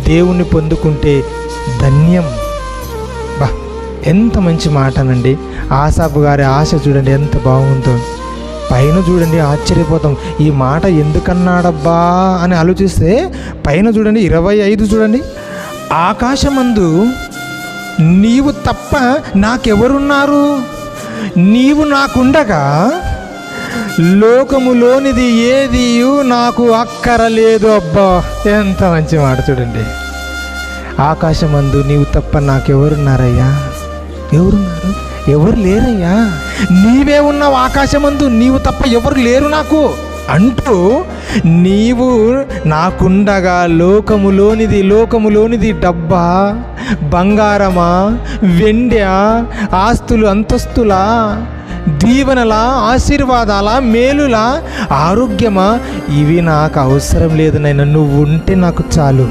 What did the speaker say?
దేవుణ్ణి పొందుకుంటే ధన్యం. బా, ఎంత మంచి మాటనండి. ఆసాపు గారి ఆశ చూడండి ఎంత బాగుందో. పైన చూడండి ఆశ్చర్యపోతాం, ఈ మాట ఎందుకన్నాడబ్బా అని ఆలోచిస్తే పైన చూడండి 25 చూడండి, ఆకాశమందు నీవు తప్ప నాకెవరున్నారు, నీవు నాకుండగా లోకములోనిది ఏది నాకు అక్కరలేదు. అబ్బా, ఎంత మంచి మాట చూడండి. ఆకాశమందు నీవు తప్ప నాకెవరున్నారయ్యా, ఎవరున్నారు, ఎవరు లేరయ్యా, నీవే ఉన్నావు ఆకాశమందు, నీవు తప్ప ఎవరు లేరు నాకు అంటూ, నీవు నాకుండగా లోకములోనిది డబ్బా, బంగారమా, వెండ్యా, ఆస్తులు అంతస్తులా, దీవెనలా, ఆశీర్వాదాలా, మేలులా, ఆరోగ్యమా, ఇవి నాకు అవసరం లేదు నాయనా, నువ్వు ఉంటే నాకు చాలు.